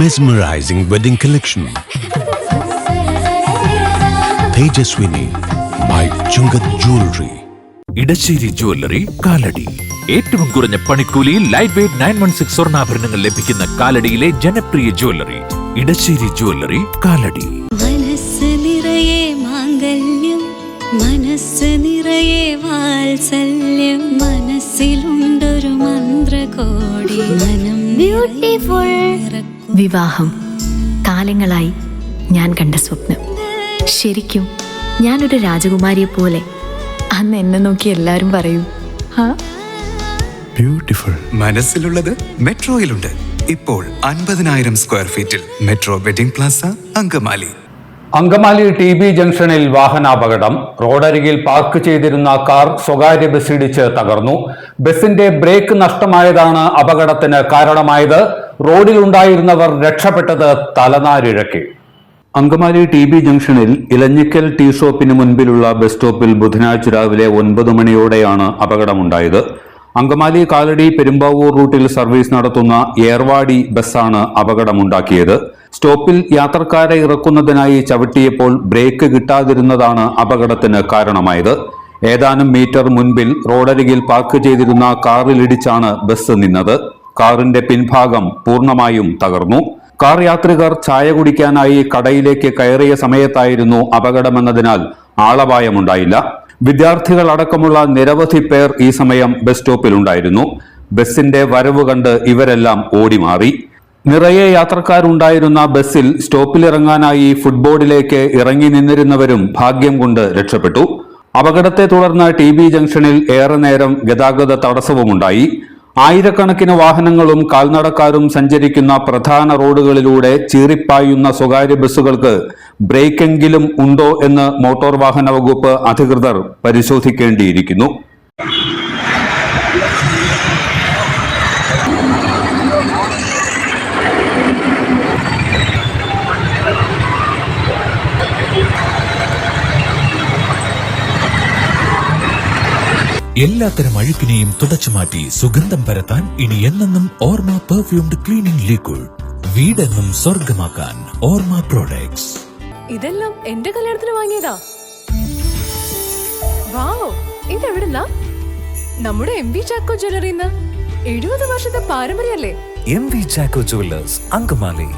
Mesmerizing wedding collection. Tejaswini by Chungat Jewelry. Edassery jewellery Kalady. ഏറ്റവും കുറഞ്ഞ പണിക്കൂലിയിൽ ലൈറ്റ് വെയ്റ്റ് 916 സ്വർണ്ണാഭരണങ്ങൾ ലഭിക്കുന്ന കാലടിയിലെ ജനപ്രിയ ജ്വല്ലറി ഇടശ്ശേരി ജ്വല്ലറി കാലടി. മനസ്സ് നിറയെ മാംഗല്യം, മനസ്സ് നിറയെ വാത്സല്യം, മനസ്സിലുണ്ടൊരു മന്ത്രകോടി, മനം ബ്യൂട്ടിഫുൾ. വിവാഹം കാലങ്ങളായി ഞാൻ കണ്ട സ്വപ്നം. ശരിക്കും ഞാനൊരു രാജകുമാരിയെ പോലെ അന്ന് എന്നെ നോക്കി എല്ലാരും പറയും ബ്യൂട്ടിഫുൾ. മനസ്സിലുള്ളത് മെട്രോയിലുണ്ട്. ഇപ്പോൾ 50,000 സ്ക്വയർ ഫീറ്റിൽ metro wedding plaza Angamaly. Angamaly TB ജംഗ്ഷനിൽ വാഹനാപകടം. റോഡരികിൽ പാർക്ക് ചെയ്തിരുന്ന കാർ സ്വകാര്യ ബസ്സിടിച്ച് തകർന്നു. ബസിന്റെ ബ്രേക്ക് നഷ്ടമായതാണ് അപകടത്തിന് കാരണമായത്. റോഡിലുണ്ടായിരുന്നവർ രക്ഷപ്പെട്ടത് തലനാരിഴയ്ക്ക്. അങ്കമാലി TB ജംഗ്ഷനിൽ ഇലഞ്ഞിക്കൽ ടീ ഷോപ്പിന് മുൻപിലുള്ള ബസ് സ്റ്റോപ്പിൽ ബുധനാഴ്ച രാവിലെ 9 മണിയോടെയാണ് അപകടമുണ്ടായത്. അങ്കമാലി കാലടി പെരുമ്പാവൂർ റൂട്ടിൽ സർവീസ് നടത്തുന്ന ഏർവാടി ബസ്സാണ് അപകടമുണ്ടാക്കിയത്. സ്റ്റോപ്പിൽ യാത്രക്കാരെ ഇറക്കുന്നതിനായി ചവിട്ടിയപ്പോൾ ബ്രേക്ക് കിട്ടാതിരുന്നതാണ് അപകടത്തിന് കാരണമായത്. ഏതാനും മീറ്റർ മുൻപിൽ റോഡരികിൽ പാർക്ക് ചെയ്തിരുന്ന കാറിലിടിച്ചാണ് ബസ് നിന്നത്. കാറിന്റെ പിൻഭാഗം പൂർണ്ണമായും തകർന്നു. കാർ യാത്രികർ ചായ കുടിക്കാനായി കടയിലേക്ക് കയറിയ സമയത്തായിരുന്നു അപകടമെന്നതിനാൽ ആളപായമുണ്ടായില്ല. വിദ്യാർത്ഥികൾ അടക്കമുള്ള നിരവധി പേർ ഈ സമയം ബസ് സ്റ്റോപ്പിലുണ്ടായിരുന്നു. ബസിന്റെ വരവ് കണ്ട് ഇവരെല്ലാം ഓടിമാറി. നിറയെ യാത്രക്കാരുണ്ടായിരുന്ന ബസ്സിൽ സ്റ്റോപ്പിലിറങ്ങാനായി ഫുട്ബോർഡിലേക്ക് ഇറങ്ങി നിന്നിരുന്നവരും ഭാഗ്യം കൊണ്ട് രക്ഷപ്പെട്ടു. അപകടത്തെ തുടർന്ന് TB ജംഗ്ഷനിൽ ഏറെ നേരം ഗതാഗത തടസ്സവുമുണ്ടായി. ആയിരക്കണക്കിന് വാഹനങ്ങളും കാൽനടക്കാരും സഞ്ചരിക്കുന്ന പ്രധാന റോഡുകളിലൂടെ ചീറിപ്പായുന്ന സ്വകാര്യ ബസ്സുകൾക്ക് ബ്രേക്കെങ്കിലും ഉണ്ടോ എന്ന് മോട്ടോർ വാഹന വകുപ്പ് അധികൃതർ പരിശോധിക്കേണ്ടിയിരിക്കുന്നു. എല്ലാത്തരം അഴുക്കിനെയും തുടച്ചുമാറ്റി സുഗന്ധം പരത്താൻ ഇനി എന്നെന്നും ഓർമ്മ പെർഫ്യൂംഡ് ക്ലീനിംഗ് ലിക്വിഡ്. വീടെന്നും സ്വർഗമാക്കാൻ ഓർമ്മ പ്രോഡക്ട്സ്. ഇതെല്ലാം എന്റെ കല്യാണത്തിന് വാങ്ങിയതാ. വാവ്, ഇതെവിടുന്നാ? നമ്മുടെ MV ചാക്കോ ജ്വല്ലറിന്ന്. 70 വർഷത്തെ പാരമ്പര്യല്ലേ. MV Chacko jewellers Angamaly.